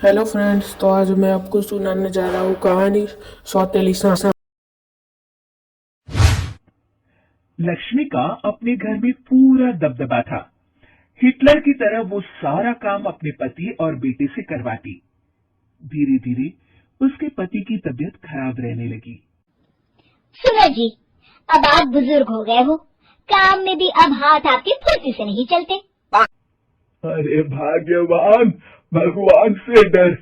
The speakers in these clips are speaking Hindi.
हेलो फ्रेंड्स, तो आज मैं आपको सुनाने जा रहा हूँ कहानी सौतेली सासा। लक्ष्मी का अपने घर में पूरा दबदबा था। हिटलर की तरह वो सारा काम अपने पति और बेटे से करवाती। धीरे धीरे उसके पति की तबीयत खराब रहने लगी। सुनो जी, अब आप बुजुर्ग हो गए हो, काम में भी अब हाथ आपके फुर्ती से नहीं चलते। अरे भाग्यवान, भगवान से डर।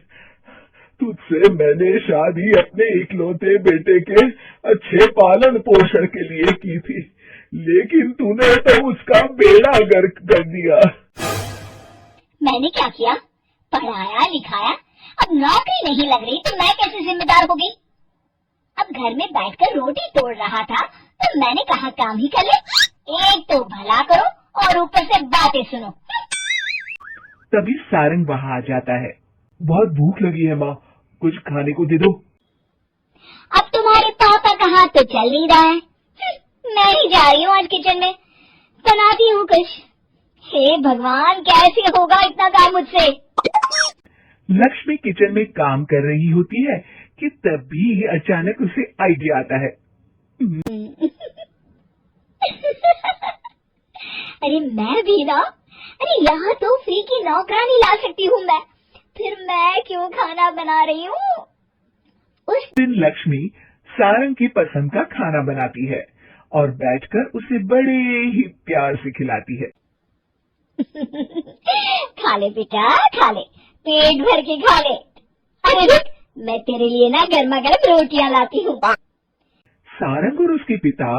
तुझसे मैंने शादी अपने इकलौते बेटे के अच्छे पालन पोषण के लिए की थी, लेकिन तूने तो उसका बेड़ा गर्क कर दिया। मैंने क्या किया? पढ़ाया लिखाया, अब नौकरी नहीं लग रही तो मैं कैसे जिम्मेदार हो गई? अब घर में बैठकर रोटी तोड़ रहा था तो मैंने कहा काम ही कर ले। एक तो भला करो और ऊपर से बातें सुनो। तभी सारंग वहां आ जाता है। बहुत भूख लगी है माँ, कुछ खाने को दे दो। अब तुम्हारे पापा कहाँ तो चल नहीं रहा है। मैं ही जा रही हूँ आज किचन में, बनाती हूँ कुछ। हे भगवान, कैसे होगा इतना काम मुझसे? लक्ष्मी किचन में काम कर रही होती है कि तभी अचानक उसे आइडिया आता है। अरे मैं भी ना, अरे यहाँ तो फ्री की नौकरानी ला सकती हूँ मैं, फिर मैं क्यों खाना बना रही हूँ? उस दिन लक्ष्मी सारंग की पसंद का खाना बनाती है और बैठकर उसे बड़े ही प्यार से खिलाती है। खा ले बेटा, खा ले, पेट भर के खा ले। अरे रुक, मैं तेरे लिए ना गर्मा गर्म रोटियां लाती हूँ। सारंग और उसके पिता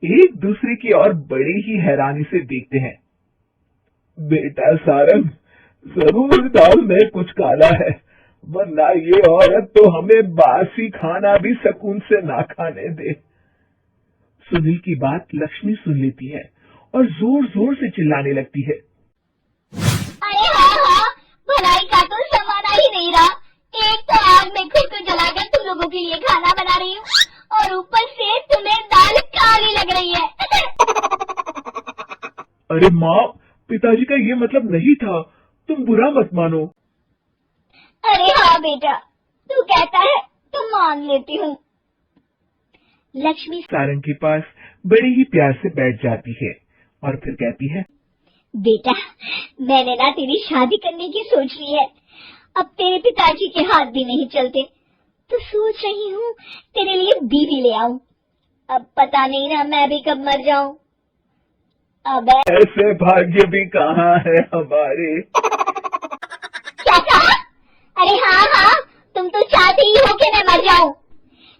एक दूसरे की ओर बड़े ही हैरानी से देखते हैं। बेटा सारंग, जरूर दाल में कुछ काला है, वरना ये औरत तो हमें बासी खाना भी सुकून से ना खाने दे। सुनील की बात लक्ष्मी सुन लेती है और जोर जोर से चिल्लाने लगती है। अरे हाँ, भलाई का तो जमाना ही नहीं रहा। एक तो आग में खुद को जलाकर तुम लोगों के लिए खाना बना रही हूँ और ऊपर से तुम्हें दाल काली लग रही है। अरे माँ, पिताजी का ये मतलब नहीं था, तुम बुरा मत मानो। अरे हाँ बेटा, तू कहता है तो मान लेती हूँ। लक्ष्मी सारंग के पास बड़े ही प्यार से बैठ जाती है और फिर कहती है, बेटा, मैंने ना तेरी शादी करने की सोच ली है। अब तेरे पिताजी के हाथ भी नहीं चलते, तो सोच रही हूँ तेरे लिए बीवी ले आऊं। अब पता नहीं ना मैं भी कब मर जाऊं। अब ऐसे भाग्य भी कहाँ है हमारे। क्या कहा? अरे हाँ, तुम तो चाहते ही हो कि मैं मर जाऊं,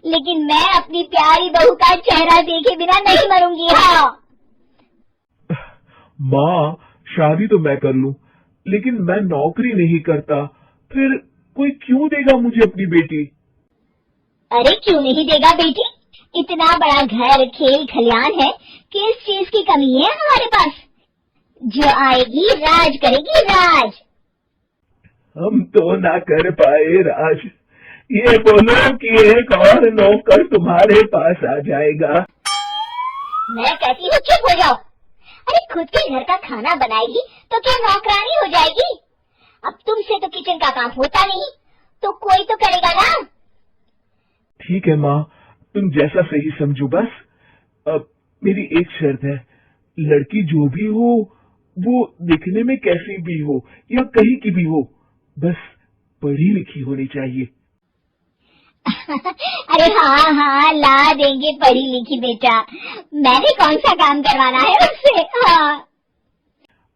लेकिन मैं अपनी प्यारी बहू का चेहरा देखे बिना नहीं मरूंगी। हाँ माँ, शादी तो मैं कर लूं, लेकिन मैं नौकरी नहीं करता, फिर कोई क्यों देगा मुझे अपनी बेटी? अरे क्यों नहीं देगा बेटी? इतना बड़ा घर, खेल खलियान है, किस चीज की कमी है हमारे पास? जो आएगी राज करेगी, राज। हम तो ना कर पाए राज। ये बोलो कि एक और नौकर तुम्हारे पास आ जाएगा। मैं कहती हूँ चुप हो जाओ। अरे खुद के घर का खाना बनाएगी तो क्या नौकरानी हो जाएगी? अब तुमसे तो किचन का काम होता नहीं, तो कोई तो करेगा ना। ठीक है माँ, तुम जैसा सही समझो बस। अब मेरी एक शर्त है, लड़की जो भी हो वो दिखने में कैसी भी हो या कहीं की भी हो, बस पढ़ी लिखी होनी चाहिए। अरे हाँ, ला देंगे पढ़ी लिखी बेटा। मैंने कौन सा काम करवाना है उससे? हाँ।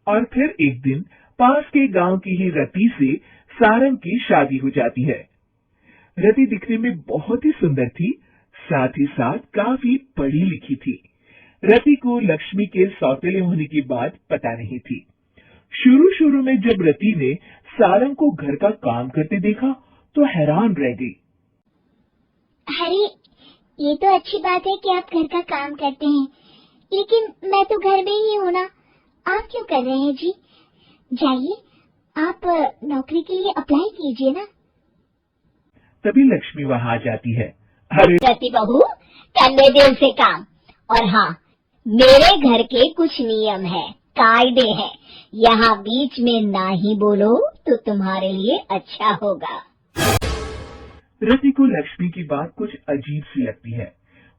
और फिर एक दिन पास के गांव की ही रति से सारंग की शादी हो जाती है। रति दिखने में बहुत ही सुंदर थी, साथ ही साथ काफी पढ़ी लिखी थी। रति को लक्ष्मी के सौतेले होने की बात पता नहीं थी। शुरू में जब रति ने सारंग को घर का काम करते देखा तो हैरान रह गई। अरे ये तो अच्छी बात है कि आप घर का काम करते हैं, लेकिन मैं तो घर में ही हूँ ना। आप क्यों कर रहे हैं जी? जाइए, आप नौकरी के लिए अप्लाई कीजिए ना। तभी लक्ष्मी वहां आ जाती है। अरे रति बहू, करने दे उसे काम। और हाँ, मेरे घर के कुछ नियम है, कायदे हैं, यहाँ बीच में ना ही बोलो तो तुम्हारे लिए अच्छा होगा। रति को लक्ष्मी की बात कुछ अजीब सी लगती है।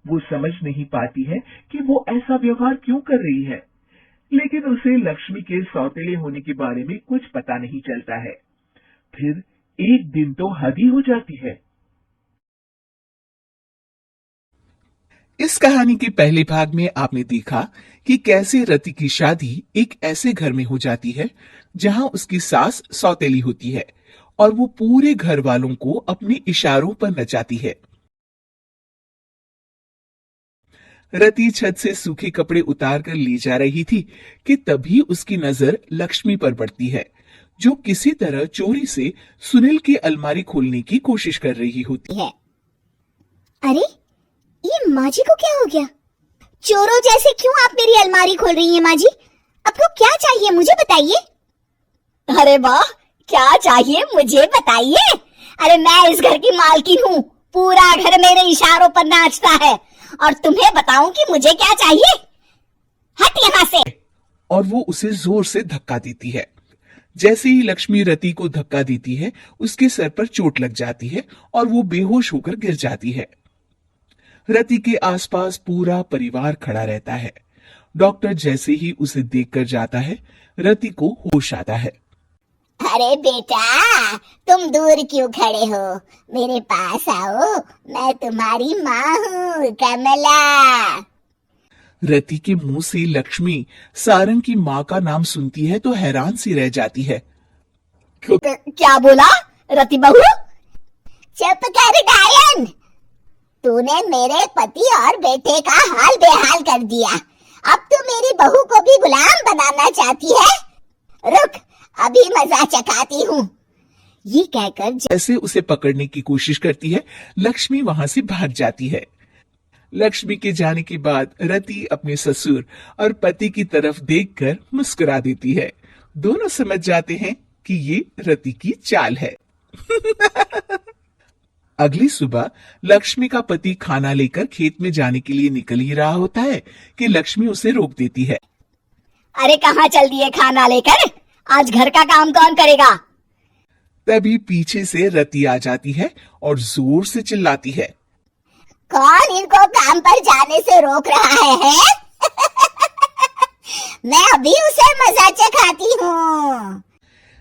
वो समझ नहीं पाती है कि वो ऐसा व्यवहार क्यों कर रही है, लेकिन उसे लक्ष्मी के सौतेले होने के बारे में कुछ पता नहीं चलता है। फिर एक दिन तो हद ही हो जाती है। इस कहानी के पहले भाग में आपने देखा कि कैसे रति की शादी एक ऐसे घर में हो जाती है जहां उसकी सास सौतेली होती है और वो पूरे घर वालों को अपने इशारों पर नचाती है। रति छत से सूखे कपड़े उतार कर ले जा रही थी कि तभी उसकी नजर लक्ष्मी पर पड़ती है, जो किसी तरह चोरी से सुनील की अलमारी खोलने की कोशिश कर रही होती है। अरे ये माँ जी को क्या हो गया? चोरों जैसे क्यों आप मेरी अलमारी खोल रही हैं माँ जी? आपको क्या चाहिए मुझे बताइए। अरे वाह, क्या चाहिए मुझे बताइए। अरे मैं इस घर की मालकिन हूँ, पूरा घर मेरे इशारों पर नाचता है और तुम्हें बताऊं कि मुझे क्या चाहिए? हट यहाँ से। और वो उसे जोर से धक्का देती है। जैसे ही लक्ष्मी रति को धक्का देती है, उसके सर पर चोट लग जाती है और वो बेहोश होकर गिर जाती है। रति के आसपास पूरा परिवार खड़ा रहता है। डॉक्टर जैसे ही उसे देखकर जाता है, रति को होश आता है। अरे बेटा, तुम दूर क्यों खड़े हो? मेरे पास आओ, मैं तुम्हारी माँ हूँ, कमला। रति के मुंह से लक्ष्मी सारंग की माँ का नाम सुनती है तो हैरान सी रह जाती है। क्या बोला रति बहू? चुप कर गायन। तूने मेरे पति और बेटे का हाल बेहाल कर दिया। अब तू मेरी बहू को भी गुलाम बनाना चाहती है? रुक, अभी मजा चखाती हूँ। ये कहकर जैसे उसे पकड़ने की कोशिश करती है, लक्ष्मी वहां से भाग जाती है। लक्ष्मी के जाने के बाद रति अपने ससुर और पति की तरफ देखकर मुस्कुरा देती है। दोनों समझ जाते हैं कि ये रति की चाल है। अगली सुबह लक्ष्मी का पति खाना लेकर खेत में जाने के लिए निकल ही रहा होता है कि लक्ष्मी उसे रोक देती है। अरे कहाँ चल दिए खाना लेकर? आज घर का काम कौन करेगा? तभी पीछे से रति आ जाती है और जोर से चिल्लाती है। कौन इनको काम पर जाने से रोक रहा है? मैं अभी उसे मजा चखाती हूँ।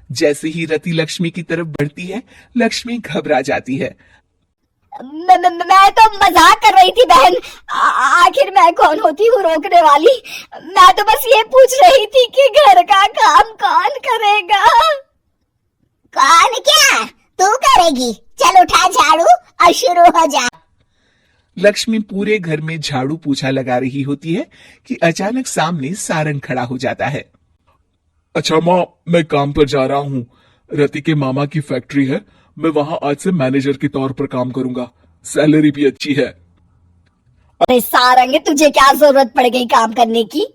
जैसे ही रति लक्ष्मी की तरफ बढ़ती है, लक्ष्मी घबरा जाती है। मैं तो मजाक कर रही थी बहन। आखिर मैं कौन होती हूँ रोकने वाली? मैं तो बस ये पूछ रही थी कि घर का काम कौन करेगा? कौन क्या? तू करेगी? चल उठा झाड़ू और शुरू हो जा। लक्ष्मी पूरे घर में झाड़ू पोछा लगा रही होती है कि अचानक सामने सारंग खड़ा हो जाता है। अच्छा माँ, मैं काम पर जा रहा हूँ। रति के मामा की फैक्ट्री है, मैं वहाँ आज से मैनेजर के तौर पर काम करूंगा। सैलरी भी अच्छी है। अरे सारंग, तुझे क्या जरूरत पड़ गई काम करने की?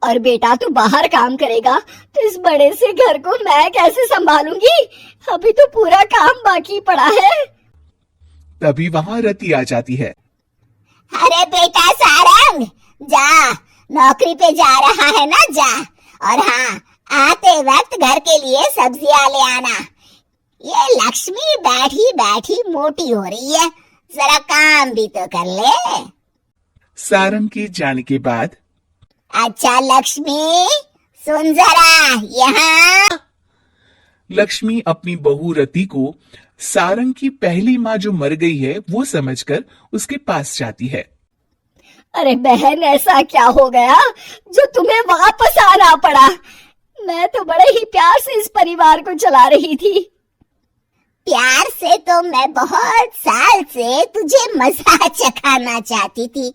और बेटा तू बाहर काम करेगा तो इस बड़े से घर को मैं कैसे संभालूंगी? अभी तो पूरा काम बाकी पड़ा है। तभी वहाँ रति आ जाती है। अरे बेटा सारंग, जा, नौकरी पे जा रहा है ना, जा। और हाँ, आते वक्त घर के लिए सब्जियां ले आना। ये लक्ष्मी बैठी बैठी मोटी हो रही है, जरा काम भी तो कर ले। सारंग के जाने के बाद अच्छा लक्ष्मी, सुन जरा यहाँ। लक्ष्मी अपनी बहू रति को सारंग की पहली माँ जो मर गई है वो समझकर उसके पास जाती है। अरे बहन, ऐसा क्या हो गया जो तुम्हें वापस आना पड़ा? मैं तो बड़े ही प्यार से इस परिवार को चला रही थी। प्यार से तो मैं बहुत साल से तुझे मजा चखाना चाहती थी,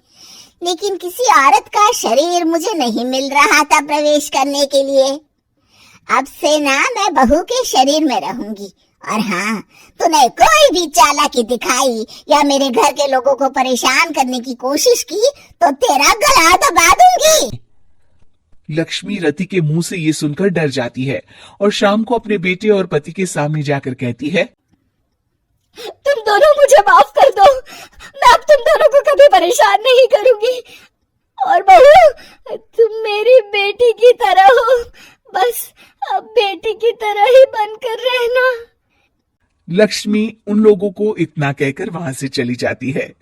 लेकिन किसी औरत का शरीर मुझे नहीं मिल रहा था प्रवेश करने के लिए। अब से ना मैं बहू के शरीर में रहूंगी। और हाँ, तूने कोई भी चालाकी दिखाई या मेरे घर के लोगों को परेशान करने की कोशिश की तो तेरा गला दबा दूंगी। लक्ष्मी रति के मुंह से ये सुनकर डर जाती है और शाम को अपने बेटे और पति के सामने जाकर कहती है, तुम दोनों मुझे माफ कर दो। मैं अब तुम दोनों को कभी परेशान नहीं करूंगी। और बहू तुम मेरी बेटी की तरह हो, बस अब बेटी की तरह ही बनकर रहना। लक्ष्मी उन लोगों को इतना कहकर वहां से चली जाती है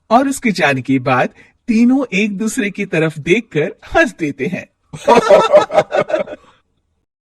और उसके जाने के बाद तीनों एक दूसरे की तरफ देखकर हंस देते हैं।